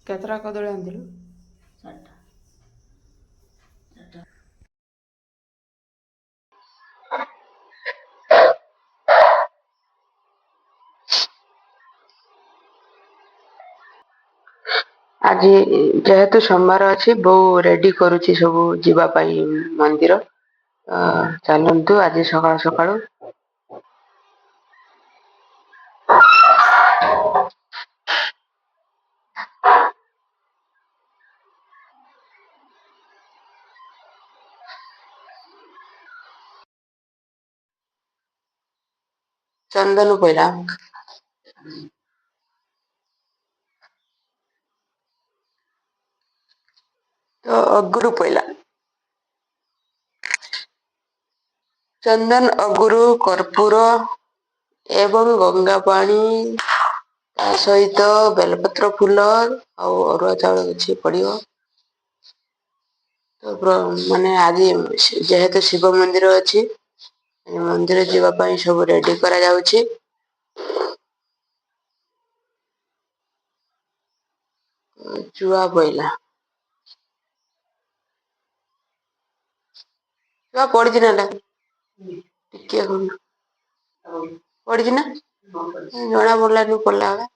କେତେଟା କଦଳୀ ଆଣିଥିଲୁ? ଆଜି ଯେହେତୁ ସୋମବାର ଅଛି, ବୋଉ ରେଡି କରୁଛି ସବୁ ଯିବା ପାଇଁ ମନ୍ଦିର। ଚାଲନ୍ତୁ ଆଜି ସକାଳୁ ସକାଳୁ ଚନ୍ଦନ ପଇଲା, ତ ଅଗୁରୁ ପଇଲା। ଚନ୍ଦନ, ଅଗୁରୁ, କର୍ପୂର ଏବଂ ଗଙ୍ଗା ପାଣି, ତା ସହିତ ବେଲପତ୍ର ଫୁଲ ଆଉ ଅରୁଆ ଚାଉଳ କିଛି ପଡିବ। ମାନେ ଆଜି ଯେହେତୁ ଶିବ ମନ୍ଦିର ଅଛି, ମନ୍ଦିର ଯିବା ପାଇଁ ସବୁ ରେଡି କରାଯାଉଛି। ଚୁଆ ପଇଲା, ଚୁଆ ପଡିଛି ନା ଟିକେ ପଡିଛି ନା, ଜଣା ପଡିଲାନି ପଡିଲା ବେଳେ।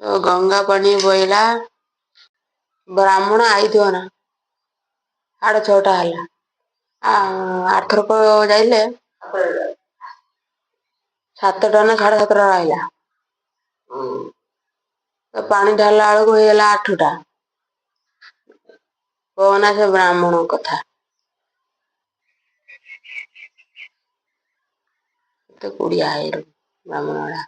ତ ଗଙ୍ଗା ପାଣି ବହିଲା, ବ୍ରାହ୍ମଣ ଆଇଥିବ ନା, 6:30 ହେଲା। ଆରଥରକ ଯାଇଥିଲେ 7ଟା ନା 7:30 ଆଇଲା। ତ ପାଣି ଢାଳିଲା ବେଳକୁ ହେଇଗଲା 8ଟା। କହନା ସେ ବ୍ରାହ୍ମଣ କଥା, ଏତେ କୁଡିଆ ହେଇଗଲେ ବ୍ରାହ୍ମଣ ଗୁଡା।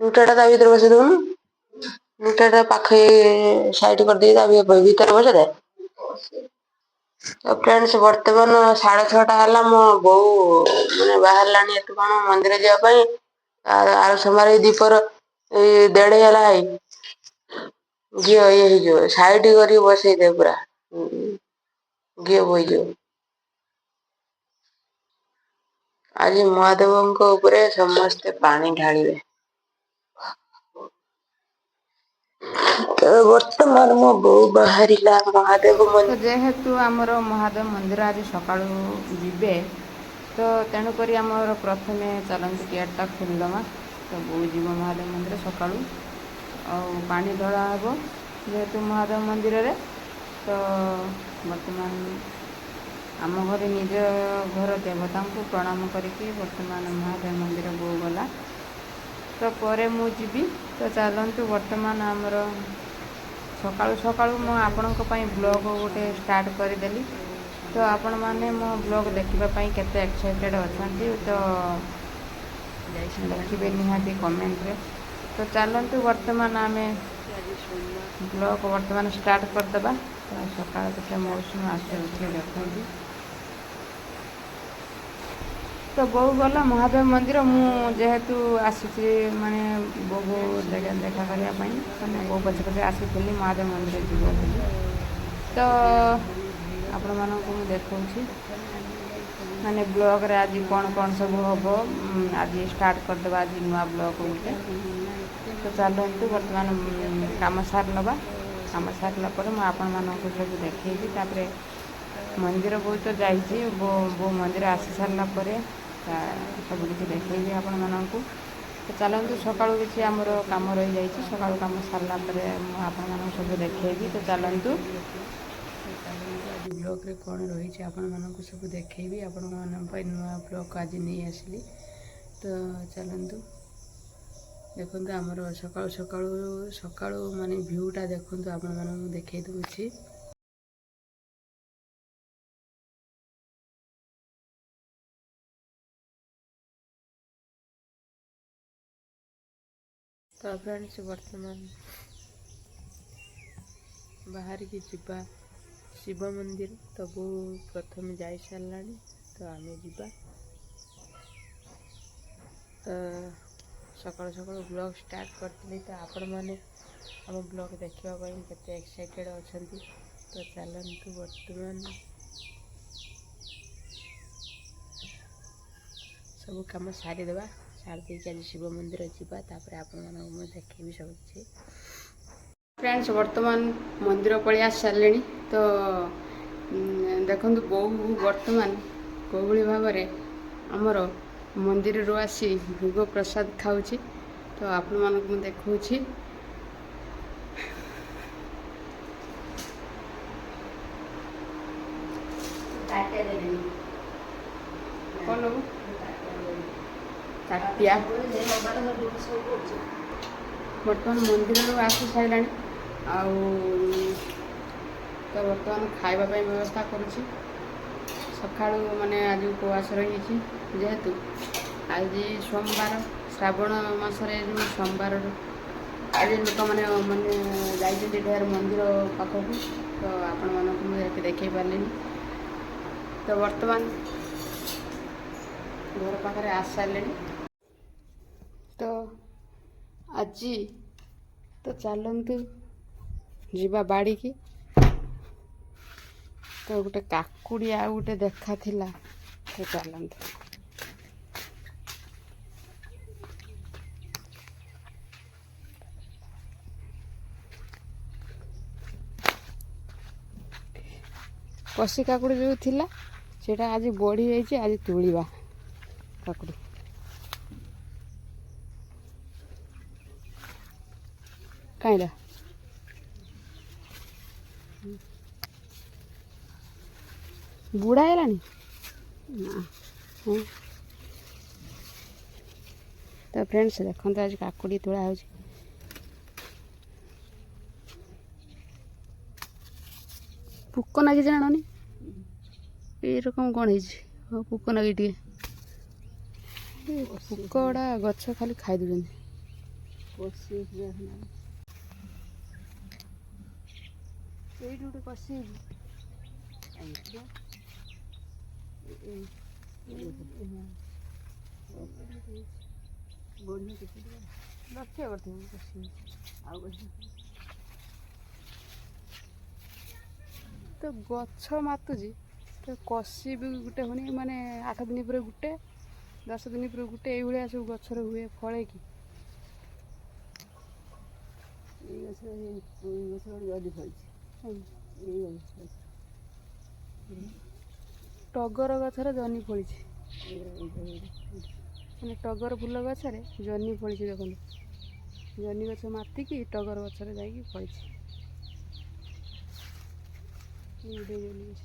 ନୁଟାଟା ତା ଭିତରେ ବସେଇ ଦଉନୁ, ନୁଟାଟା ପାଖେ ସାଇଡ କରିଦେଇ ତା ଭିତରେ ବସେଇ ଦେ। ଫ୍ରେଣ୍ଡସ୍, ବର୍ତ୍ତମାନ 6:30 ହେଲା। ମୋ ବୋଉ ମାନେ ବାହାରିଲାଣି ଏଠୁ କଣ ମନ୍ଦିର ଯିବା ପାଇଁ। ଆର ସମୟରେ ଦୀପର ଏଇ ଦେଢ ହେଲା ହେଇ ଘିଅ ଇଏ ହେଇଯିବ, ସାଇଡ କରିକି ବସେଇଦେ ପୁରା, ଘିଅ ବୋହିଯିବ। ଆଜି ମହାଦେବଙ୍କ ଉପରେ ସମସ୍ତେ ପାଣି ଢାଳିବେ। ବର୍ତ୍ତମାନ ମୋ ବୋଉ ବାହାରିଲା ମହାଦେବ ତ ଯେହେତୁ ଆମର ମହାଦେବ ମନ୍ଦିର ଆଜି ସକାଳୁ ଯିବେ, ତ ତେଣୁକରି ଆମର ପ୍ରଥମେ ଚାଲନ୍ତୁ ଗେଟ୍ଟା ଖୋଲିଦେବା। ତ ବୋଉ ଯିବ ମହାଦେବ ମନ୍ଦିର ସକାଳୁ, ଆଉ ପାଣି ଢଳା ହେବ ଯେହେତୁ ମହାଦେବ ମନ୍ଦିରରେ। ତ ବର୍ତ୍ତମାନ ଆମ ଘରେ ନିଜ ଘର ଦେବତାଙ୍କୁ ପ୍ରଣାମ କରିକି ବର୍ତ୍ତମାନ ମହାଦେବ ମନ୍ଦିର ବୋଉ ଗଲା। ତ ପରେ ମୁଁ ଯିବି। ତ ଚାଲନ୍ତୁ ବର୍ତ୍ତମାନ ଆମର ସକାଳୁ ସକାଳୁ ମୁଁ ଆପଣଙ୍କ ପାଇଁ ବ୍ଲଗ୍ ଗୋଟେ ଷ୍ଟାର୍ଟ କରିଦେଲି। ତ ଆପଣମାନେ ମୋ ବ୍ଲଗ୍ ଦେଖିବା ପାଇଁ କେତେ ଏକ୍ସାଇଟେଡ଼୍ ଅଛନ୍ତି, ତ ଦେଖିବେ ନିହାତି କମେଣ୍ଟରେ। ତ ଚାଲନ୍ତୁ ବର୍ତ୍ତମାନ ଆମେ ବ୍ଲଗ୍ ବର୍ତ୍ତମାନ ଷ୍ଟାର୍ଟ କରିଦେବା। ତ ସକାଳ କେତେ ମୌସୁମୀ ଆସୁଛି ଦେଖନ୍ତୁ। ତ ବୋଉ ଗଲା ମହାଦେବ ମନ୍ଦିର, ମୁଁ ଯେହେତୁ ଆସିଛି ମାନେ ବୋଉ ଦେଖା କରିବା ପାଇଁ, ମାନେ ବୋଉ ପଛେ ପଛେ ଆସିଥିଲି ମହାଦେବ ମନ୍ଦିର ଯିବ ବୋଲି। ତ ଆପଣମାନଙ୍କୁ ମୁଁ ଦେଖାଉଛି ମାନେ ବ୍ଲଗ୍ରେ ଆଜି କ'ଣ କ'ଣ ସବୁ ହେବ। ଆଜି ଷ୍ଟାର୍ଟ କରିଦେବା ଆଜି ନୂଆ ବ୍ଲଗ୍ ଗୋଟେ। ତ ଚାଲନ୍ତୁ ବର୍ତ୍ତମାନ କାମ ସାରି ନେବା। କାମ ସାରିଲା ପରେ ମୁଁ ଆପଣମାନଙ୍କୁ ସବୁ ଦେଖେଇବି। ତାପରେ ମନ୍ଦିର ବୋଉ ତ ଯାଇଛି, ବୋଉ ମନ୍ଦିର ଆସି ସାରିଲା ପରେ ସବୁକିଛି ଦେଖେଇବି ଆପଣମାନଙ୍କୁ। ତ ଚାଲନ୍ତୁ, ସକାଳୁ କିଛି ଆମର କାମ ରହିଯାଇଛି, ସକାଳୁ କାମ ସାରିଲା ପରେ ମୁଁ ଆପଣମାନଙ୍କୁ ସବୁ ଦେଖେଇବି। ତ ଚାଲନ୍ତୁ ଆଜି ବ୍ଲଗ୍ରେ କ'ଣ ରହିଛି ଆପଣମାନଙ୍କୁ ସବୁ ଦେଖେଇବି। ଆପଣମାନଙ୍କ ପାଇଁ ନୂଆ ବ୍ଲଗ୍ ଆଜି ନେଇ ଆସିଲି। ତ ଚାଲନ୍ତୁ ଦେଖନ୍ତୁ ଆମର ସକାଳୁ ସକାଳୁ ସକାଳୁ ମାନେ ଭ୍ୟୁଟା ଦେଖନ୍ତୁ, ଆପଣମାନଙ୍କୁ ଦେଖେଇ ଦେଉଛି। ତ ଫ୍ରେଣ୍ଡସ୍, ବର୍ତ୍ତମାନ ବାହାରିକି ଯିବା ଶିବ ମନ୍ଦିର। ତ ବୋଉ ପ୍ରଥମେ ଯାଇସାରିଲାଣି, ତ ଆମେ ଯିବା। ତ ସକାଳୁ ସକାଳୁ ବ୍ଲଗ୍ ଷ୍ଟାର୍ଟ କରିଥିଲି। ତ ଆପଣମାନେ ଆମ ବ୍ଲଗ୍ ଦେଖିବା ପାଇଁ କେତେ ଏକ୍ସାଇଟେଡ଼୍ ଅଛନ୍ତି। ତ ଚାଲନ୍ତୁ ବର୍ତ୍ତମାନ ସବୁ କାମ ସାରିଦେବା। ସାରି ଦେଇକି ଆଜି ଶିବ ମନ୍ଦିର ଯିବା, ତାପରେ ଆପଣମାନଙ୍କୁ ମୁଁ ଦେଖେଇବି ସବୁ କିଛି। ଫ୍ରେଣ୍ଡସ୍, ବର୍ତ୍ତମାନ ମନ୍ଦିର ପଳେଇ ଆସି ସାରିଲେଣି। ତ ଦେଖନ୍ତୁ ବୋଉ ବର୍ତ୍ତମାନ କୋଉଭଳି ଭାବରେ ଆମର ମନ୍ଦିରରୁ ଆସି ଭୋଗ ପ୍ରସାଦ ଖାଉଛି। ତ ଆପଣମାନଙ୍କୁ ମୁଁ ଦେଖାଉଛି। କ'ଣ ତାଟିଆ ବର୍ତ୍ତମାନ ମନ୍ଦିରରୁ ଆସି ସାରିଲାଣି। ଆଉ ତ ବର୍ତ୍ତମାନ ଖାଇବା ପାଇଁ ବ୍ୟବସ୍ଥା କରୁଛି। ସକାଳୁ ମାନେ ଆଜି ଉପବାସ ରହିଛି, ଯେହେତୁ ଆଜି ସୋମବାର, ଶ୍ରାବଣ ମାସରେ ଯେଉଁ ସୋମବାରରୁ ଆଜି ଲୋକମାନେ ଯାଇଛନ୍ତି ଢେର ମନ୍ଦିର ପାଖକୁ। ତ ଆପଣମାନଙ୍କୁ ମୁଁ ଏଠି ଦେଖାଇ ପାରିଲିନି। ତ ବର୍ତ୍ତମାନ ଘର ପାଖରେ ଆସି ସାରିଲେଣି। ତ ଆଜି ତ ଚାଲନ୍ତୁ ଯିବା ବାଡ଼ିକି। ତ ଗୋଟେ କାକୁଡ଼ି ଆଉ ଗୋଟେ ଦେଖାଥିଲା, ତ ଚାଲନ୍ତୁ। କଷି କାକୁଡ଼ି ଯେଉଁ ଥିଲା ସେଇଟା ଆଜି ବଢ଼ିଯାଇଛି, ଆଜି ତୋଳିବା କାକୁଡ଼ି। କାଇଁଲା ବୁଢ଼ା ହେଲାଣି ନା? ତ ଫ୍ରେଣ୍ଡସ୍ ଦେଖନ୍ତୁ ଆଜି କାକୁଡ଼ି ତୋଳା ହେଉଛି। ପୋକ ନାଗିଛି ଜାଣନି, ଏଇରକମ କ'ଣ ହେଇଛି? ହଁ, ପୋକ ନାଗି ଟିକେ ପୋକ ଗୁଡ଼ା ଗଛ ଖାଲି ଖାଇ ଦେଉଛନ୍ତି। ଏଇଠି ଗୋଟେ କଷି ହେଇଛି। ଲକ୍ଷ୍ୟ କରିଥିବ କଷି ଆଉ ତ ଗଛ ମାତୁଛି। ତ କଷି ବି ଗୋଟେ ହଉନି, ମାନେ 8 ଦିନ ପରେ ଗୋଟେ, 10 ଦିନ ପରେ ଗୋଟେ, ଏଇଭଳିଆ ସବୁ ଗଛରେ ହୁଏ, ଫଳେ କି? ଏଇ ଗଛରେ ଜଲ୍ଦି ଫଳିଛି। ଟଗର ଗଛରେ ଜହ୍ନି ଫଳିଛି, ମାନେ ଟଗର ଫୁଲ ଗଛରେ ଜହ୍ନି ଫଳିଛି। ଦେଖନ୍ତୁ, ଜହ୍ନି ଗଛ ମାତିକି ଟଗର ଗଛରେ ଯାଇକି ଫଳିଛି। ଜହ୍ନି ଗଛ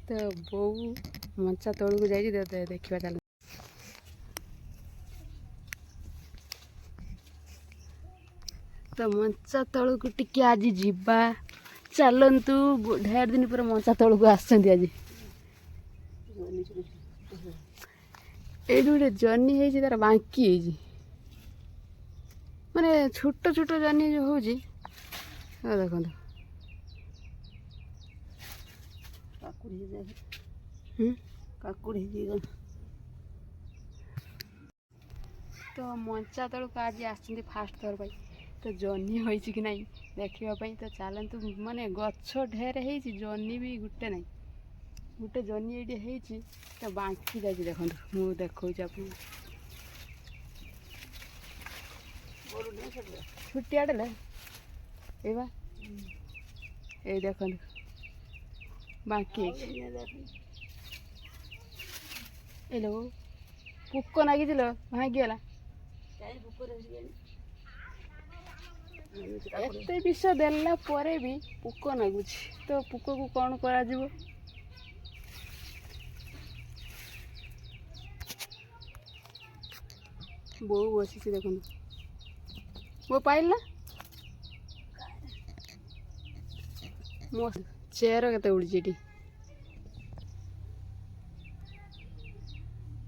ତ ବୋଉ ମଞ୍ଚା ତଳକୁ ଯାଇଛି, ଦେଖିବା ଚାଲ। ତ ମଞ୍ଚା ତଳକୁ ଟିକେ ଆଜି ଯିବା, ଚାଲନ୍ତୁ। ଢେର ଦିନ ପରେ ମଞ୍ଚା ତଳକୁ ଆସିଛନ୍ତି ଆଜି। ଏଇଠି ଗୋଟେ ଜହ୍ନି ହେଇଛି, ତାର ବାଙ୍କି ହେଇଛି, ମାନେ ଛୋଟ ଛୋଟ ଜହ୍ନି ଯେଉଁ ହେଉଛି। ଦେଖନ୍ତୁ କାକୁଡ଼ି ତ ମଞ୍ଚା ତଳକୁ ଆଜି ଆସିଛନ୍ତି ଫାଷ୍ଟ ଥର ପାଇଁ। ତ ଜହ୍ନି ହୋଇଛି କି ନାହିଁ ଦେଖିବା ପାଇଁ। ତ ଚାଲନ୍ତୁ, ମାନେ ଗଛ ଢେର ହେଇଛି, ଜହ୍ନି ବି ଗୋଟେ ନାହିଁ। ଗୋଟେ ଜହ୍ନି ଏଇଠି ହେଇଛି, ତ ବାଙ୍କି ଯାଇଛି। ଦେଖନ୍ତୁ, ମୁଁ ଦେଖାଉଛି ଆପଣଙ୍କୁ। ଛୋଟିଆଟେ ଏଇ ବା, ଏଇ ଦେଖନ୍ତୁ ବାଙ୍କି ହେଇଛି। ଏଲୋ ପୋକ ନାଗିছিল, ଭାଙ୍ଗିଗଲା। ଏତେ ବିଷ ଦେଲା ପରେ ବି ପୋକ ନାଗୁଛି। ତ ପୋକକୁ କ'ଣ କରାଯିବ? ବୋଉ ବସିଛି, ଦେଖନ୍ତୁ। ବୋଉ ପାଇଲ ନା? ମୋ ଚେର କେତେ ଉଡ଼ିଛି ଏଠି।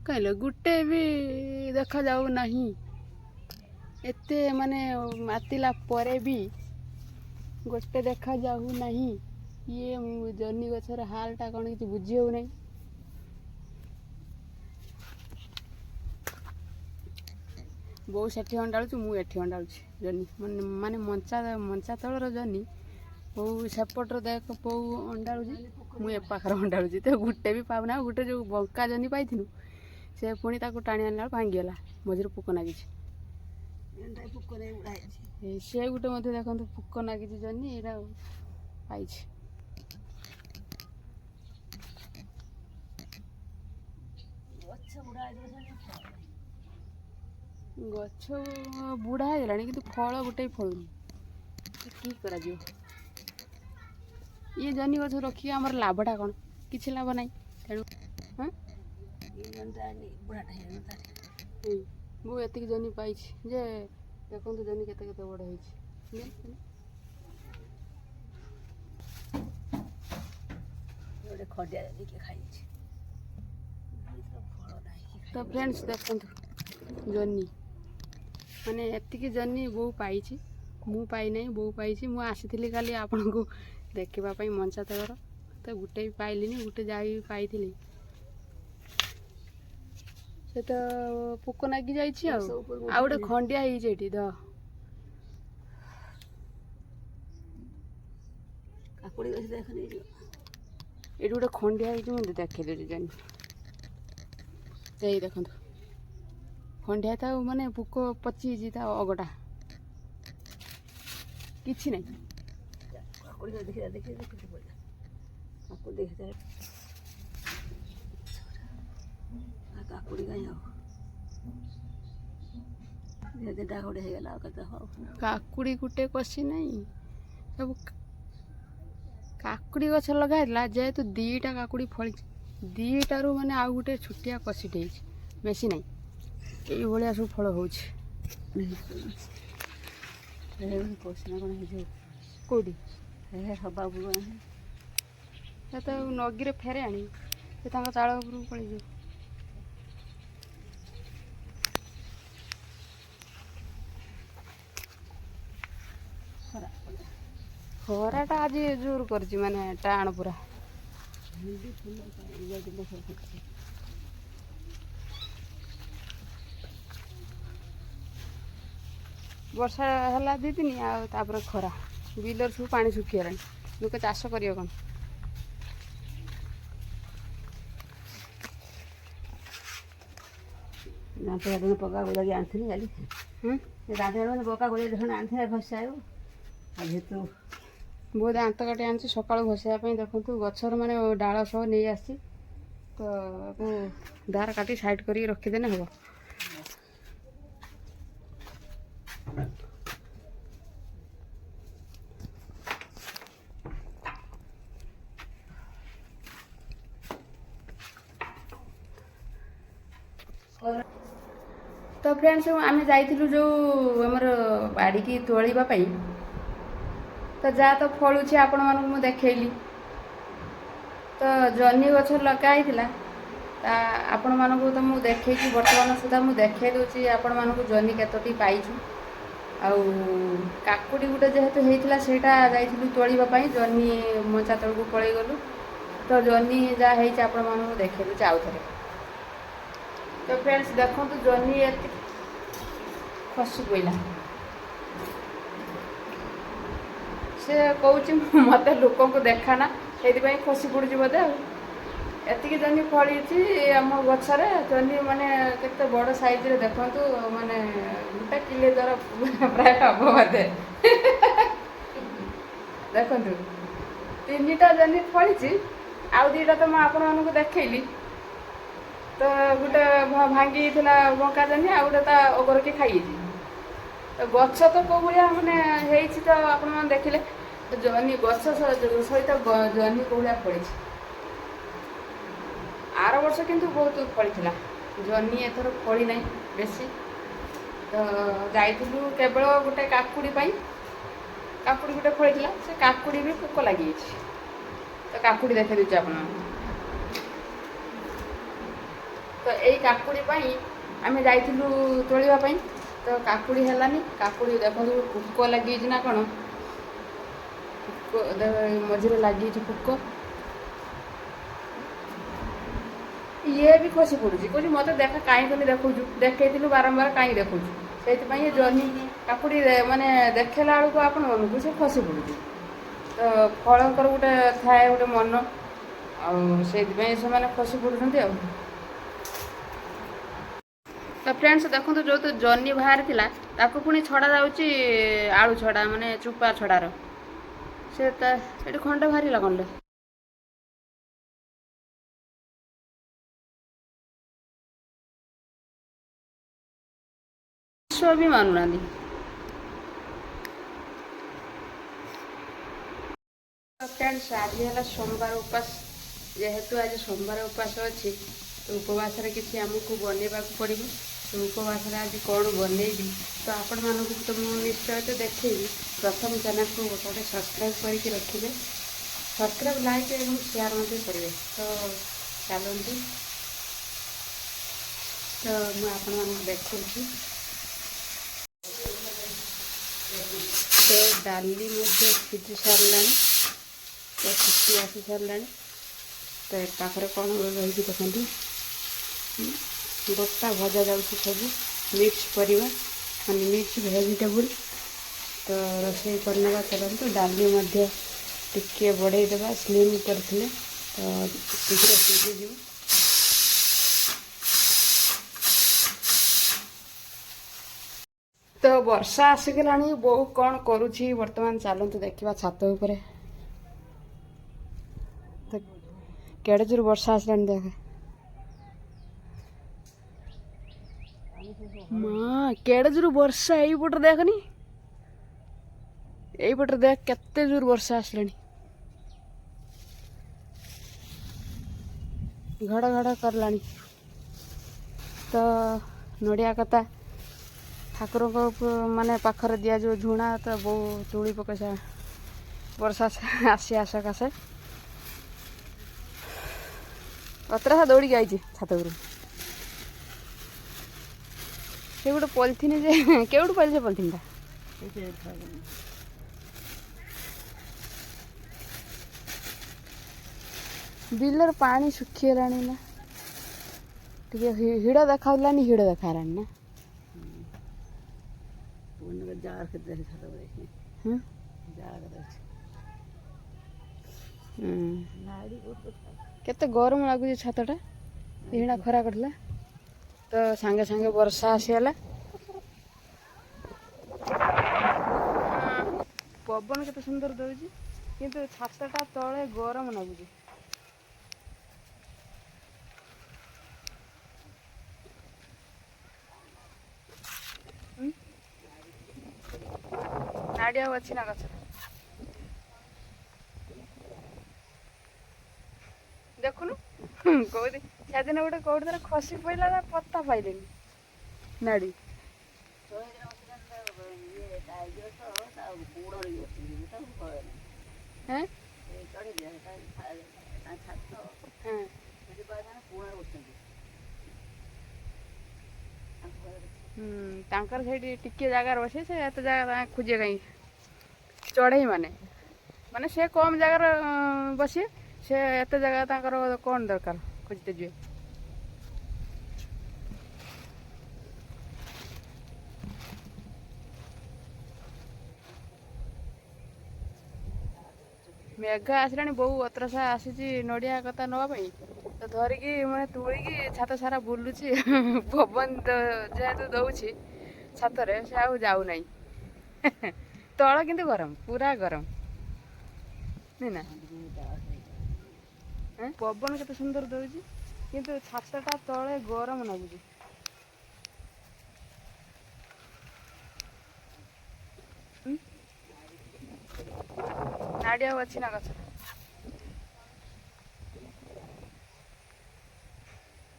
କହିଲ ଗୋଟେ ବି ଦେଖାଯାଉ ନାହିଁ। ଏତେ ମାନେ ମାତିଲା ପରେ ବି ଗୋଟେ ଦେଖାଯାଉ ନାହିଁ। ଇଏ ଜହ୍ନି ଗଛର ହାଲଟା କ'ଣ କିଛି ବୁଝି ହେଉନାହିଁ। ବୋଉ ସେଠି ଅଣ୍ଡାଳୁଛି, ମୁଁ ଏଠି ଅଣ୍ଡାଳୁଛି ଜହ୍ନି, ମାନେ ମଞ୍ଚା ତଳର ଜହ୍ନି। ବୋଉ ସେପଟର ଦେଖ ବୋଉ ଅଣ୍ଡାଳୁଛି, ମୁଁ ଏ ପାଖରେ ଅଣ୍ଡାଳୁଛି। ତ ଗୋଟେ ବି ପାଉନା। ଗୋଟେ ଯେଉଁ ବଙ୍କା ଜହ୍ନି ପାଇଥିଲୁ ସେ ପୁଣି ତାକୁ ଟାଣି ଆଣିଲା ବେଳକୁ ଭାଙ୍ଗିଗଲା, ମଝିରେ ପୋକ ନାଗିଛି। ସେ ଗୋଟେ ମଧ୍ୟ ଦେଖନ୍ତୁ ପୋକ ନାଗିଛି ଜହ୍ନି, ଏଇଟା ପାଇଛି। ଗଛ ବୁଢ଼ା ହେଇଗଲାଣି କିନ୍ତୁ ଫଳ ଗୋଟେ ବି ଫଳୁନି। କି କରାଯିବ? ଇଏ ଜହ୍ନି ଗଛ ରଖିକି ଆମର ଲାଭଟା କ'ଣ? କିଛି ଲାଭ ନାହିଁ। ତେଣୁ ମୁଁ ଏତିକି ଜହ୍ନି ପାଇଛି ଯେ ଦେଖନ୍ତୁ ଜହ୍ନି କେତେ କେତେ ବଡ଼ ହେଇଛି। ତ ଫ୍ରେଣ୍ଡସ୍ ଦେଖନ୍ତୁ ଜହ୍ନି, ମାନେ ଏତିକି ଜହ୍ନି ବୋଉ ପାଇଛି, ମୁଁ ପାଇନାହିଁ, ବୋଉ ପାଇଛି। ମୁଁ ଆସିଥିଲି କାଲି ଆପଣଙ୍କୁ ଦେଖିବା ପାଇଁ ମଞ୍ଚା ତଳର, ତ ଗୋଟେ ବି ପାଇଲିନି। ଗୋଟେ ଯାଇ ପାଇଥିଲି ସେ ତ ପୋକ ନାଗି ଯାଇଛି। ଆଉ ଗୋଟେ ଖଣ୍ଡିଆ ହେଇଛି ଏଠି ତ ଏଠି ଗୋଟେ ଖଣ୍ଡିଆ ହେଇଛି। ମୁଁ ଦେଖେଇ ଦେଉଛି ଜହ୍ନି, ଏଇ ଦେଖନ୍ତୁ ଖଣ୍ଡିଆ ଥାଉ ମାନେ ପୋକ ପଚିଛି ତା ଅଗଟା, କିଛି ନାହିଁ। କାକୁଡ଼ି ଗୋଟେ କଷି ନାହିଁ। ସବୁ କାକୁଡ଼ି ଗଛ ଲଗା ହେଇଥିଲା, ଯେହେତୁ ଦୁଇଟା କାକୁଡ଼ି ଫଳିଛି, ଦୁଇଟାରୁ ମାନେ ଆଉ ଗୋଟେ ଛୋଟିଆ କଷିଟେ ହେଇଛି, ବେଶୀ ନାହିଁ। ଏଇଭଳିଆ ସବୁ ଫଳ ହେଉଛି। କେଉଁଠି ସେ ତ ନଗିରେ ଫେରେ ଆଣି ସେ ତାଙ୍କ ଚାଳ ଉପରକୁ ପଳେଇଯିବ। ଖରାଟା ଆଜି ଜୋର କରିଛି, ମାନେ ଟାଣ ପୁରା। ବର୍ଷା ହେଲା 2 ଦିନ, ଆଉ ତାପରେ ଖରା, ବିଲରେ ସବୁ ପାଣି ଶୁଖିଗଲାଣି। ଲୋକ ଚାଷ କରିବ କ'ଣ? ପକା ଗୋଳାକି ଆଣିଥିଲି କାଲି। ପକା ଗୋଳାକି ଆଣିଥିଲେ ଘଷାଇବ। ଆଉ ଯେହେତୁ ବହୁତ ଦାନ୍ତ କାଟି ଆଣିଛି ସକାଳୁ ଘଷିବା ପାଇଁ। ଦେଖନ୍ତୁ ଗଛର ମାନେ ଡାଳ ସହ ନେଇ ଆସିଛି, ତ ତାକୁ ଧାର କାଟି ସାଇଡ଼୍ କରିକି ରଖିଦେଲେ ହେବ। ତ ଫ୍ରେଣ୍ଡସ୍ ଆମେ ଯାଇଥିଲୁ ଯେଉଁ ଆମର ବାଡ଼ିକି ତୋଳିବା ପାଇଁ, ତ ଯାହା ତ ଫଳୁଛି ଆପଣମାନଙ୍କୁ ମୁଁ ଦେଖେଇଲି। ତ ଜହ୍ନି ଗଛ ଲଗା ହେଇଥିଲା, ଆପଣମାନଙ୍କୁ ତ ମୁଁ ଦେଖେଇଛି। ବର୍ତ୍ତମାନ ସୁଦ୍ଧା ମୁଁ ଦେଖେଇ ଦେଉଛି ଆପଣମାନଙ୍କୁ ଜହ୍ନି କେତୋଟି ପାଇଛୁ। ଆଉ କାକୁଡ଼ି ଗୋଟେ ଯେହେତୁ ହେଇଥିଲା, ସେଇଟା ଯାଇଥିଲୁ ତୋଳିବା ପାଇଁ, ଜହ୍ନି ମଞ୍ଚା ତଳକୁ ପଳେଇ ଗଲୁ। ତ ଜହ୍ନି ଯାହା ହେଇଛି ଆପଣମାନଙ୍କୁ ଦେଖେଇ ଦେଉଛି ଆଉ ଥରେ। ତ ଫ୍ରେଣ୍ଡସ୍ ଦେଖନ୍ତୁ ଜହ୍ନି ଏତିକି ଖସି ପଇଲା। ସେ କହୁଛି ମୋତେ ଲୋକଙ୍କୁ ଦେଖାନା, ସେଇଥିପାଇଁ ଖସି ପଡ଼ୁଛି ବୋଧେ। ଆଉ ଏତିକି ଜହ୍ନି ଫଳିଛି ଆମ ଗଛରେ। ଜହ୍ନି ମାନେ କେତେ ବଡ଼ ସାଇଜରେ ଦେଖନ୍ତୁ, ମାନେ 1 କିଲୋ ଦ୍ୱାରା ପ୍ରାୟ ହବ ବୋଧେ। ଦେଖନ୍ତୁ 3ଟା ଜହ୍ନି ଫଳିଛି, ଆଉ 2ଟା ତ ମୁଁ ଆପଣମାନଙ୍କୁ ଦେଖେଇଲି। ତ ଗୋଟେ ଭାଙ୍ଗି ଥିଲା ବଙ୍କା ଜହ୍ନି, ଆଉ ଗୋଟେ ତା ଅଗର କି ଖାଇଯାଇଛି। ତ ଗଛ ତ କେଉଁ ଭଳିଆ ମାନେ ହେଇଛି ତ ଆପଣମାନେ ଦେଖିଲେ। ଜହ୍ନି ଗଛ ସହିତ ଜହ୍ନି କେଉଁ ଭଳିଆ ଫଳିଛି। ଆର ବର୍ଷ କିନ୍ତୁ ବହୁତ ଫଳିଥିଲା ଜହ୍ନି, ଏଥର ଫଳି ନାହିଁ ବେଶୀ। ତ ଯାଇଥିଲୁ କେବଳ ଗୋଟେ କାକୁଡ଼ି ପାଇଁ। କାକୁଡ଼ି ଗୋଟେ ଫଳିଥିଲା, ସେ କାକୁଡ଼ି ବି ପୋକ ଲାଗିଯାଇଛି। ତ କାକୁଡ଼ି ଦେଖେଇ ଦେଉଛି ଆପଣମାନଙ୍କୁ। ତ ଏଇ କାକୁଡ଼ି ପାଇଁ ଆମେ ଯାଇଥିଲୁ ତୋଳିବା ପାଇଁ, ତ କାକୁଡ଼ି ହେଲାନି। କାକୁଡ଼ି ଦେଖନ୍ତୁ ପୋକ ଲାଗିଯାଇଛି ନା କ'ଣ, ପୋକ ମଝିରେ ଲାଗିଛି ପୋକ। ଇଏ ବି ଖସି ପଡ଼ୁଛି, କହୁଛି ମୋତେ ଦେଖା କାହିଁ ଖାଲି ଦେଖାଉଛୁ, ଦେଖେଇଥିଲୁ ବାରମ୍ବାର କାହିଁ ଦେଖାଉଛୁ। ସେଇଥିପାଇଁ ଏ ଜହ୍ନି କାକୁଡ଼ି ମାନେ ଦେଖେଇଲା ବେଳକୁ ଆପଣମାନଙ୍କୁ ସେ ଖସି ପଡ଼ୁଛି। ତ ଫଳଙ୍କର ଗୋଟେ ଥାଏ ଗୋଟେ ମନ, ଆଉ ସେଇଥିପାଇଁ ସେମାନେ ଖସି ପଡ଼ୁଛନ୍ତି ଆଉ। ତ ଫ୍ରେଣ୍ଡସ୍ ଦେଖନ୍ତୁ, ଯେଉଁ ଜହ୍ନି ବାହାରିଥିଲା ତାକୁ ପୁଣି ଛଡ଼ା ଯାଉଛି ଆଳୁ ଛଡ଼ା, ମାନେ ଚୋପା ଛଡ଼ାର। ସେ ଏଠି ଖଣ୍ଡେ ବାହାରିଲା ଖଣ୍ଡେ। ବି ମାନୁନାହାନ୍ତି। ଫ୍ରେଣ୍ଡସ୍ ଆଜି ହେଲା ସୋମବାର ଉପାସ, ଯେହେତୁ ଆଜି ସୋମବାର ଉପାସ ଅଛି ତ ଉପବାସରେ କିଛି ଆମକୁ ବନେଇବାକୁ ପଡ଼ିବ। ତ ଉପବାସରେ ଆଜି କ'ଣ ବନେଇବି ତ ଆପଣମାନଙ୍କୁ ତ ମୁଁ ନିଶ୍ଚୟ ତ ଦେଖେଇବି। ପ୍ରଥମ ଚ୍ୟାନେଲକୁ ଗୋଟେ ସବସ୍କ୍ରାଇବ୍ କରିକି ରଖିବେ, ସବସ୍କ୍ରାଇବ୍, ଲାଇକ୍ ଏବଂ ସେୟାର ମଧ୍ୟ କରିବେ। ତ ଚାଲନ୍ତୁ, ତ ମୁଁ ଆପଣମାନଙ୍କୁ ଦେଖାଉଛି। ତ ଡାଲି ମଧ୍ୟ ସିଝି ସାରିଲାଣି, ତ ସିଟି ଆସି ସାରିଲାଣି। ତ ଏ ପାଖରେ କ'ଣ ରହିଛି ଦେଖନ୍ତୁ, ଗୋଟା ଭଜା ଯାଉଛି ସବୁ ମିକ୍ସ ପରିବା, ମାନେ ମିକ୍ସ ଭେଜିଟେବୁଲ୍। ତ ରୋଷେଇ କରିନେବା, ଚାଲନ୍ତୁ। ଡାଲି ମଧ୍ୟ ଟିକେ ବଢ଼େଇ ଦେବା, ସ୍ଲିମ୍ କରିଥିଲେ ତ ଶୀଘ୍ର ସିଝିଯିବ। ତ ବର୍ଷା ଆସିଗଲାଣି, ବୋଉ କ'ଣ କରୁଛି ବର୍ତ୍ତମାନ ଚାଲନ୍ତୁ ଦେଖିବା ଛାତ ଉପରେ। ତ କେଡ଼େ ଜୋର ବର୍ଷା ଆସିଲାଣି ଦେଖେ, ମା କେଡ଼େ ଜୋର ବର୍ଷା। ଏଇପଟରେ ଦେଖନି, ଏଇପଟରେ ଦେଖ କେତେ ଜୋର ବର୍ଷା ଆସିଲାଣି। ଘଡ଼ କରିଲାଣି। ତ ନଡ଼ିଆ କତା ଠାକୁରଙ୍କ ମାନେ ପାଖରେ ଦିଆଯିବ ଝୁଣା, ତ ବୋଉ ତୁଳି ପକାଇ ବର୍ଷା ଆସିବା ସକାଶେ ଅତରା ଦୌଡ଼ିକି ଆଇଛି ଛାତ ଉପରକୁ। ସେ ଗୋଟେ ପଲିଥିନ୍, ଯେ କେଉଁଠୁ ପାଇଲି ସେ ପଲିଥିନ୍ଟା? ବିଲର ପାଣି ଶୁଖିଗଲାଣି ନା, ଟିକେ ହିଡ଼ ଦେଖାଉଲାନି, ହିଡ଼ ଦେଖାହେଲାଣି ନା। କେତେ ଗରମ ଲାଗୁଛି ଛାତଟା, ଏଇନା ଖରା କରିଥିଲା। ତ ସାଙ୍ଗେ ସାଙ୍ଗେ ବର୍ଷା ଆସିଗଲା। ପବନ କେତେ ସୁନ୍ଦର ଦେଉଛି, କିନ୍ତୁ ଛାତଟା ତଳେ ଗରମ ଲାଗୁଛି। ନାଡ଼ି ଆଉ ଅଛି ନା ଗଛରେ, ଦେଖୁନୁ। କହୁଛି ସେଦିନ ଗୋଟେ କୋଉଠି ଥରେ ଖସି ପଇଲା, ନା ପତା ପାଇଲେନି ନାଡ଼ି। ତାଙ୍କର ସେଇଠି ଟିକେ ଜାଗାରେ ବସେ, ସେ ଏତେ ଜାଗା ଖୋଜିବେ କାହିଁକି? ଚଢ଼େଇ ମାନେ ସେ କମ୍ ଜାଗାରେ ବସିବେ, ସେ ଏତେ ଜାଗା ତାଙ୍କର କ'ଣ ଦରକାର ଖୋଜିତେ ଯିବେ। ମେଘ ଆସିଲାଣି, ବୋଉ ଅତରସା ଆସିଛି ନଡ଼ିଆ କତା ନେବା ପାଇଁ। ତ ଧରିକି ମାନେ ତୁଳିକି ଛାତ ସାରା ବୁଲୁଛି। ପବନ ଯେହେତୁ ଦେଉଛି ଛାତରେ, ସେ ଆଉ ଯାଉନାହିଁ। ତଳ କିନ୍ତୁ ଗରମ, ପୁରା ଗରମ ନା। ପବନ କେତେ ସୁନ୍ଦର ଦେଉଛି, କିନ୍ତୁ ଛାତଟା ତଳେ ଗରମ ଲାଗୁଛି। ନାଡ଼ି ଆଉ ଅଛି ନା ଗଛରେ,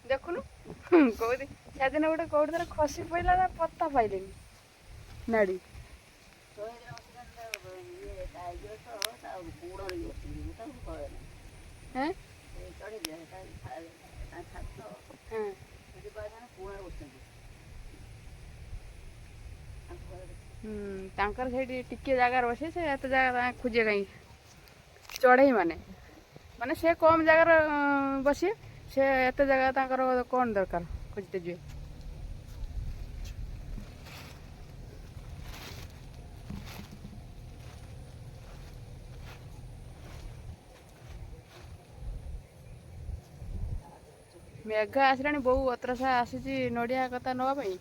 ଦେଖୁନୁ। କହୁଛି ସେଦିନ ଗୋଟେ କୋଉଠି ଥରେ ଖସି ପଇଲା, ନା ପତା ପାଇଲେନି ନାଡ଼ି। ତାଙ୍କର ସେଇଠି ଟିକେ ଜାଗାରେ ବସେ, ସେ ଏତେ ଜାଗା ଖୋଜିବେ କାହିଁକି? ଚଢ଼େଇ ମାନେ ମାନେ ସେ କମ୍ ଜାଗାରେ ବସିବେ, ସେ ଏତେ ଜାଗା ତାଙ୍କର କ'ଣ ଦରକାର ଖୋଜିତେ ଯିବେ। ମେଘ ଆସିଲାଣି, ବୋଉ ଅତରସା ଆସିଛି ନଡ଼ିଆ କତା ନେବା ପାଇଁ,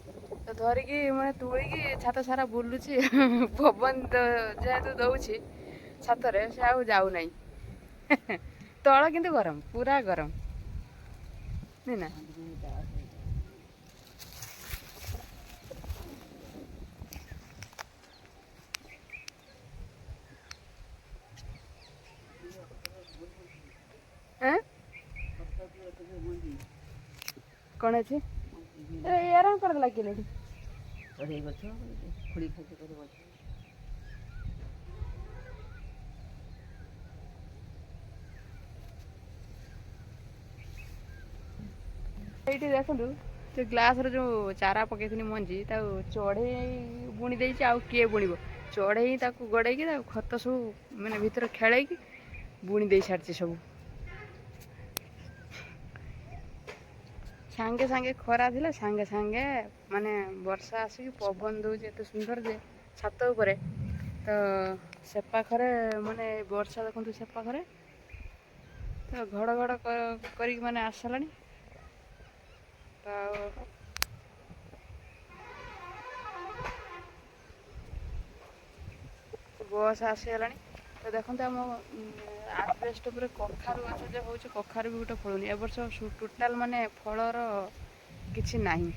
ତ ଧରିକି ମାନେ ତୁଳିକି ଛାତ ସାରା ବୁଲୁଛି। ପବନ ଯେହେତୁ ଦଉଛି ଛାତରେ, ସେ ଆଉ ଯାଉନାହିଁ। ତଳ କିନ୍ତୁ ଗରମ, ପୁରା ଗରମ ନୁହେଁ ନା। କ'ଣ ଅଛି ଆରାମ କରିଦେଲା କିଲେ ଏଠି ଗଛ ଖୋଳି ଖାଇ ଏଇଠି ଦେଖନ୍ତୁ, ସେ ଗ୍ଲାସରେ ଯେଉଁ ଚାରା ପକେଇଥିଲି ମଞ୍ଜି, ତାକୁ ଚଢ଼େଇ ବୁଣି ଦେଇଛି। ଆଉ କିଏ ବୁଣିବ? ଚଢ଼େଇ ତାକୁ ଗଡ଼େଇକି ତାକୁ ଖତ ସବୁ ମାନେ ଭିତରେ ଖେଳେଇକି ବୁଣି ଦେଇ ସାରିଛି ସବୁ। ସାଙ୍ଗେ ସାଙ୍ଗେ ଖରା ଥିଲା, ସାଙ୍ଗେ ସାଙ୍ଗେ ମାନେ ବର୍ଷା ଆସିକି ପବନ ଦେଉଛି ଏତେ ସୁନ୍ଦର ଯେ ଛାତ ଉପରେ। ତ ସେ ପାଖରେ ମାନେ ବର୍ଷା ଦେଖନ୍ତୁ, ସେ ପାଖରେ ତ ଘଡ଼ଘଡ଼ କରିକି ମାନେ ଆସିଲାଣି। ତ ବସ୍ ଆସିଗଲାଣି। ତ ଦେଖନ୍ତୁ, ଆମ ଆଜବେଷ୍ଟ ଉପରେ କଖାରୁ ଗଛ ଯେ ହେଉଛି, କଖାରୁ ବି ଗୋଟେ ଫଳୁନି ଏ ବର୍ଷ। ଟୋଟାଲ୍ ମାନେ ଫଳର କିଛି ନାହିଁ।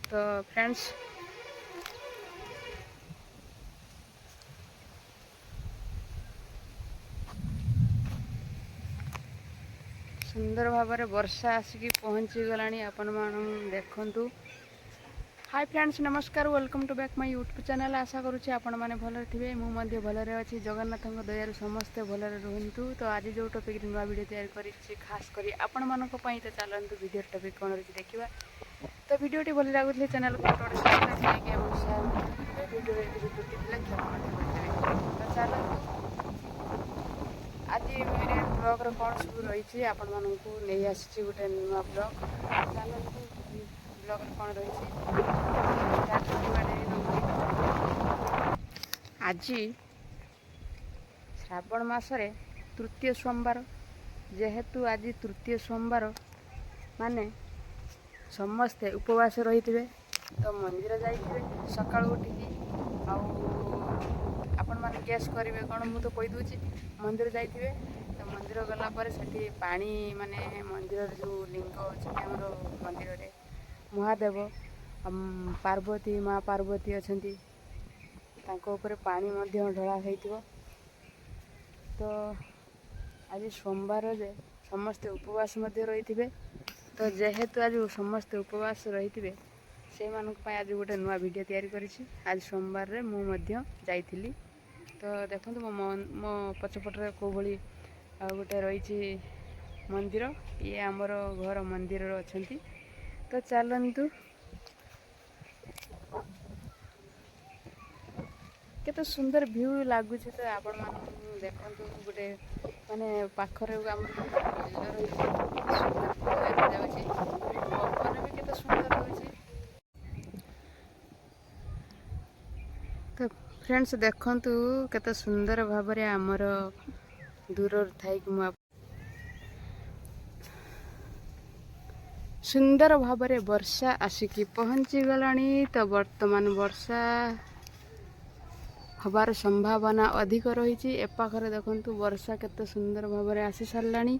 ତ ଫ୍ରେଣ୍ଡସ୍, ସୁନ୍ଦର ଭାବରେ ବର୍ଷା ଆସିକି ପହଞ୍ଚିଗଲାଣି। ଆପଣମାନଙ୍କୁ ଦେଖନ୍ତୁ। ହାଇ ଫ୍ରେଣ୍ଡସ୍, ନମସ୍କାର, welcome to back my YouTube channel. ଆଶା କରୁଛି ଆପଣମାନେ ଭଲରେ ଥିବେ, ମୁଁ ମଧ୍ୟ ଭଲରେ ଅଛି। ଜଗନ୍ନାଥଙ୍କ ଦୟାରୁ ସମସ୍ତେ ଭଲରେ ରୁହନ୍ତୁ। ତ ଆଜି ଯେଉଁ ଟପିକ୍ରେ ନୂଆ ଭିଡ଼ିଓ ତିଆରି କରିଛି ଖାସ୍ କରି ଆପଣମାନଙ୍କ ପାଇଁ, ତ ଚାଲନ୍ତୁ ଭିଡ଼ିଓର ଟପିକ୍ କ'ଣ ରହିଛି ଦେଖିବା। ତ ଭିଡ଼ିଓଟି ଭଲ ଲାଗୁଥିଲେ ଚ୍ୟାନେଲ୍କୁ ସବସ୍କ୍ରାଇବ୍ ଲାଇକ୍ ଏବଂ ସେୟାର କରିଦେବେ। ଭିଡ଼ିଓରେ କିଛି ତ୍ରୁଟି ଥିଲେ କ୍ଷମା ମଧ୍ୟ କରିଦେବେ। ତ ଚାଲନ୍ତୁ, ଆଜି ବ୍ଲଗ୍ର କ'ଣ ସବୁ ରହିଛି ଆପଣମାନଙ୍କୁ ନେଇ ଆସିଛି ଗୋଟେ ନୂଆ ବ୍ଲଗ୍। ଚାଲନ୍ତୁ ବ୍ଲଗ୍ରେ କ'ଣ ରହିଛି ଷ୍ଟାର୍ଟ କରିବା ଡେରି ନକରି। ଆଜି ଶ୍ରାବଣ ମାସରେ ତୃତୀୟ ସୋମବାର, ଯେହେତୁ ଆଜି ତୃତୀୟ ସୋମବାର ମାନେ ସମସ୍ତେ ଉପବାସ ରହିଥିବେ। ତ ମନ୍ଦିର ଯାଇଥିବେ ସକାଳୁ ଉଠିକି। ଆଉ ଆପଣମାନେ ଗେସ୍ କରିବେ କ'ଣ, ମୁଁ ତ କହିଦେଉଛି। ମନ୍ଦିର ଯାଇଥିବେ, ତ ମନ୍ଦିର ଗଲା ପରେ ସେଠି ପାଣି ମାନେ ମନ୍ଦିରରେ ଯେଉଁ ଲିଙ୍ଗ ଅଛନ୍ତି ଆମର ମନ୍ଦିରରେ, ମହାଦେବ ପାର୍ବତୀ, ମା ପାର୍ବତୀ ଅଛନ୍ତି, ତାଙ୍କ ଉପରେ ପାଣି ମଧ୍ୟ ଢଳା ହେଇଥିବ। ତ ଆଜି ସୋମବାର ଯେ ସମସ୍ତେ ଉପବାସ ମଧ୍ୟ ରହିଥିବେ। ତ ଯେହେତୁ ଆଜି ସମସ୍ତେ ଉପବାସ ରହିଥିବେ, ସେଇମାନଙ୍କ ପାଇଁ ଆଜି ଗୋଟେ ନୂଆ ଭିଡ଼ିଓ ତିଆରି କରିଛି। ଆଜି ସୋମବାରରେ ମୁଁ ମଧ୍ୟ ଯାଇଥିଲି। ତ ଦେଖନ୍ତୁ, ମୋ ପଛପଟରେ କେଉଁ ଭଳି ଆଉ ଗୋଟେ ରହିଛି ମନ୍ଦିର। ଇଏ ଆମର ଘର ମନ୍ଦିରରେ ଅଛନ୍ତି। ତ ଚାଲନ୍ତୁ, କେତେ ସୁନ୍ଦର ଭ୍ୟୁ ଲାଗୁଛି। ତ ଆପଣମାନଙ୍କୁ ଦେଖନ୍ତୁ, ଗୋଟେ ମାନେ ପାଖରେ ଆମର ବିଲ ରହିଛି, କେତେ ସୁନ୍ଦର ଦେଖାଯାଉଛି। ପବନ ବି କେତେ ସୁନ୍ଦର ହେଉଛି। ତ ଫ୍ରେଣ୍ଡସ୍ ଦେଖନ୍ତୁ, କେତେ ସୁନ୍ଦର ଭାବରେ ଆମର ଦୂରରୁ ଥାଇକି ସୁନ୍ଦର ଭାବରେ ବର୍ଷା ଆସିକି ପହଞ୍ଚିଗଲାଣି। ତ ବର୍ତ୍ତମାନ ବର୍ଷା ହେବାର ସମ୍ଭାବନା ଅଧିକ ରହିଛି। ଏ ପାଖରେ ଦେଖନ୍ତୁ, ବର୍ଷା କେତେ ସୁନ୍ଦର ଭାବରେ ଆସି ସାରିଲାଣି।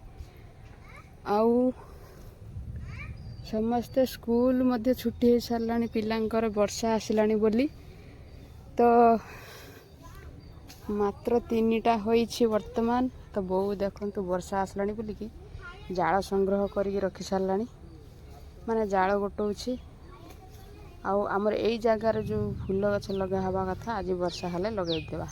ଆଉ ସମସ୍ତେ ସ୍କୁଲ ମଧ୍ୟ ଛୁଟି ହେଇସାରିଲାଣି ପିଲାଙ୍କର, ବର୍ଷା ଆସିଲାଣି ବୋଲି। ତ ମାତ୍ର 3ଟା ହୋଇଛି ବର୍ତ୍ତମାନ। ତ ବୋଉ ଦେଖନ୍ତୁ, ବର୍ଷା ଆସିଲାଣି ବୋଲିକି ଜାଳ ସଂଗ୍ରହ କରିକି ରଖି ସାରିଲାଣି, ମାନେ ଜାଳ ଗୋଟଉଛି। ଆଉ ଆମର ଏଇ ଜାଗାରେ ଯେଉଁ ଫୁଲ ଗଛ ଲଗା ହେବା କଥା, ଆଜି ବର୍ଷା ହେଲେ ଲଗାଇଦେବା।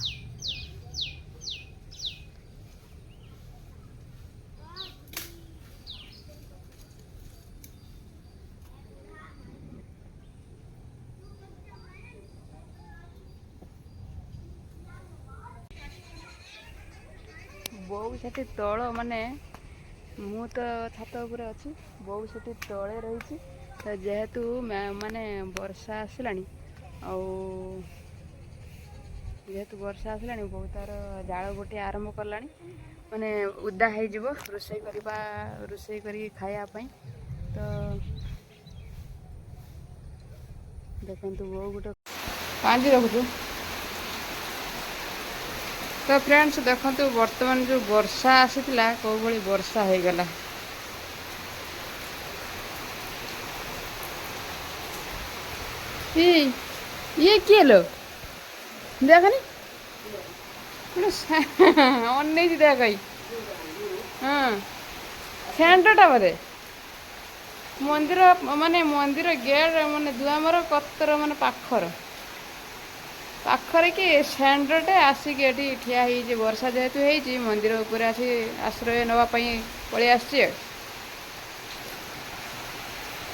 ବୋଉ ସେଠି ତଳ ମାନେ ମୁଁ ତ ଛାତ ଉପରେ ଅଛି, ବୋଉ ସେଠି ତଳେ ରହିଛି। ତ ଯେହେତୁ ମାନେ ବର୍ଷା ଆସିଲାଣି, ଆଉ ଯେହେତୁ ବର୍ଷା ଆସିଲାଣି ବୋଉ ତାର ଜାଳ ଗୋଟିଏ ଆରମ୍ଭ କଲାଣି, ମାନେ ଓଦା ହେଇଯିବ ରୋଷେଇ କରି ଖାଇବା ପାଇଁ। ତ ଦେଖନ୍ତୁ ବୋଉ ଗୋଟେ କାଞ୍ଜି ରଖୁଛୁ। ତ ଫ୍ରେଣ୍ଡସ୍ ଦେଖନ୍ତୁ ବର୍ତ୍ତମାନ ଯେଉଁ ବର୍ଷା ଆସିଥିଲା କେଉଁ ଭଳି ବର୍ଷା ହେଇଗଲା। ଇଏ କିଏ ଲୋ ଦେଖନି ଅନେଇଛି ଦେଖ। ହଁ ଷେଣ୍ଢଟା ବୋଧେ ମନ୍ଦିର ମାନେ ମନ୍ଦିର ଗେଟ୍ ମାନେ ଦୁଆର କତର ମାନେ ପାଖରେ କି ଷେଣ୍ଢଟେ ଆସିକି ଏଠି ଠିଆ ହେଇଛି। ବର୍ଷା ଯେହେତୁ ହେଇଛି ମନ୍ଦିର ଉପରେ ଆସି ଆଶ୍ରୟ ନେବା ପାଇଁ ପଳେଇ ଆସିଛି।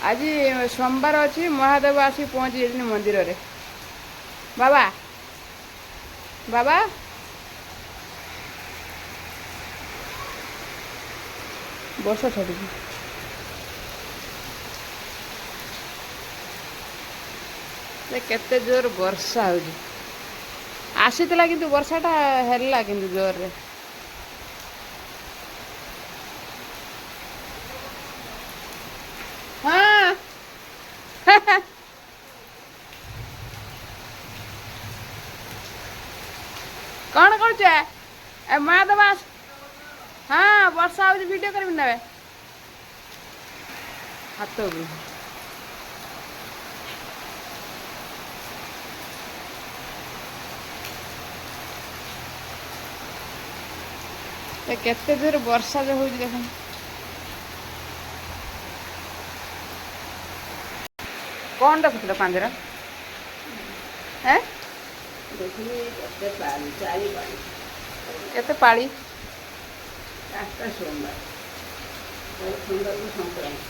ଆଜି ସୋମବାର ଅଛି, ମହାଦେବ ଆସି ପହଞ୍ଚିଯାଇଛନ୍ତି ମନ୍ଦିରରେ। ବାବା ବାବା ବର୍ଷା ଛାଡିଛି। କେତେ ଜୋର ବର୍ଷା ହଉଛି। ଆସିଥିଲା କିନ୍ତୁ ବର୍ଷାଟା ହେଲା କିନ୍ତୁ ଜୋରରେ। ହଁ କ'ଣ କରୁଛ? ମା ଦେବା ହଁ ବର୍ଷା ହଉଛି, ଭିଡ଼ିଓ କରିବି ନେବେ ହାତ କେତେ ଜୋର ବର୍ଷା ଯେ ହଉଛି ଦେଖନ୍ତୁ। କ'ଣ ଦେଖୁଥିଲ ପାଞ୍ଜରା? କେତେ ପାଳି? 4ଟା ସୋମବାର, ସୁନ୍ଦରକୁ ସଂକ୍ରାନ୍ତି।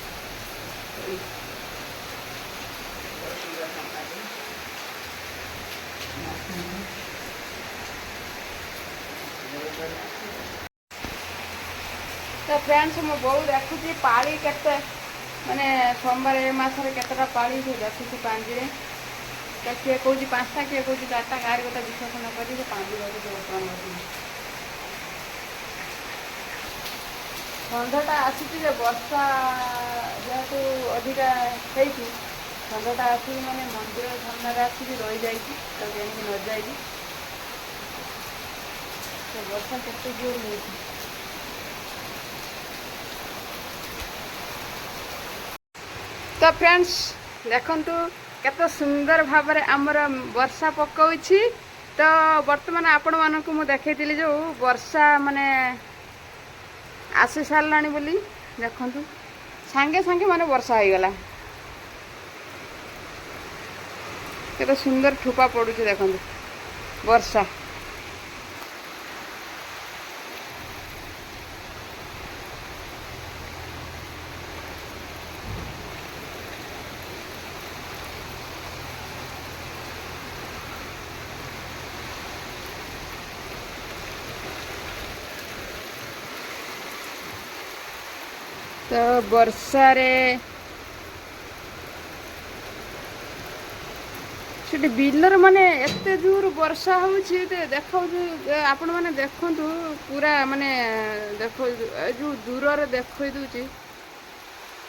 ତ ଫ୍ରେଣ୍ଡସ୍ ମୋ ବୋଉ ଦେଖୁଛି ପାଳି କେତେ, ମାନେ ସୋମବାର ଏ ମାସରେ କେତେଟା ପାଳି ସେ ଦେଖୁଛି ପାଞ୍ଜିରେ। ତ କିଏ କହୁଛି 5ଟା, କିଏ କହୁଛି 4ଟା, କାହାରି କଥା ବିଶ୍ୱାସ ନ କରି ସେ ପାଞ୍ଜି ରଖୁଛି ବର୍ତ୍ତମାନ ବସିକି। ଷଣ୍ଢଟା ଆସିଛି ଯେ ବର୍ଷା ଯେହେତୁ ଅଧିକା ହେଇଛି, ଷଣ୍ଢଟା ଆସିକି ମାନେ ମନ୍ଦିର ସାମ୍ନାରେ ଆସିକି ରହିଯାଇଛି। ତ କେମିତି ନ ଯାଇଛି, ତ ବର୍ଷା କେତେ ଜୋର ହେଉଛି। ତ ଫ୍ରେଣ୍ଡସ୍ ଦେଖନ୍ତୁ କେତେ ସୁନ୍ଦର ଭାବରେ ଆମର ବର୍ଷା ପକାଉଛି। ତ ବର୍ତ୍ତମାନ ଆପଣମାନଙ୍କୁ ମୁଁ ଦେଖେଇଥିଲି ଯେଉଁ ବର୍ଷା ମାନେ ଆସି ସାରିଲାଣି ବୋଲି, ଦେଖନ୍ତୁ ସାଙ୍ଗେ ସାଙ୍ଗେ ମାନେ ବର୍ଷା ହେଇଗଲା। କେତେ ସୁନ୍ଦର ଠୋପା ପଡ଼ୁଛି ଦେଖନ୍ତୁ ବର୍ଷା। ତ ବର୍ଷାରେ ସେଠି ବିଲରେ ମାନେ ଏତେ ଜୋର ବର୍ଷା ହେଉଛି, ଦେଖାଉଛି ଆପଣମାନେ ଦେଖନ୍ତୁ ପୁରା ମାନେ ଦେଖାଉଛି ଏ ଯେଉଁ ଦୂରରେ ଦେଖାଇ ଦେଉଛି।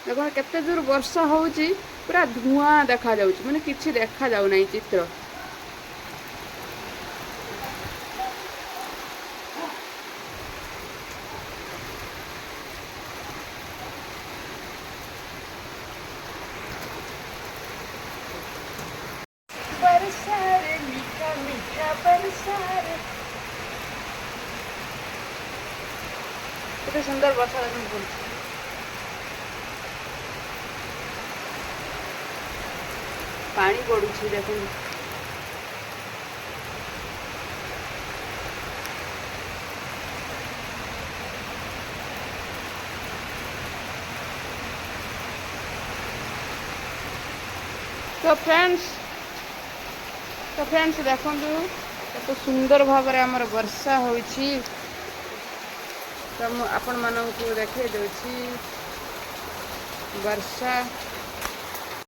ଦେଖ କେତେ ଜୋର ବର୍ଷା ହେଉଛି, ପୁରା ଧୂଆଁ ଦେଖାଯାଉଛି, ମାନେ କିଛି ଦେଖାଯାଉନାହିଁ ଚିତ୍ର। बरसारे मीठा मीठा बरसारे, କେତେ ସୁନ୍ଦର ବର୍ଷା ଦେଖନ୍ତୁ ପଡ଼ୁଛି। ପାଣି ପଡ଼ୁଛି ଦେଖନ୍ତୁ। ତ ଫ୍ରେଣ୍ଡସ୍ ଦେଖନ୍ତୁ କେତେ ସୁନ୍ଦର ଭାବରେ ଆମର ବର୍ଷା ହେଉଛି। ତ ମୁଁ ଆପଣମାନଙ୍କୁ ଦେଖାଇ ଦେଉଛି ବର୍ଷା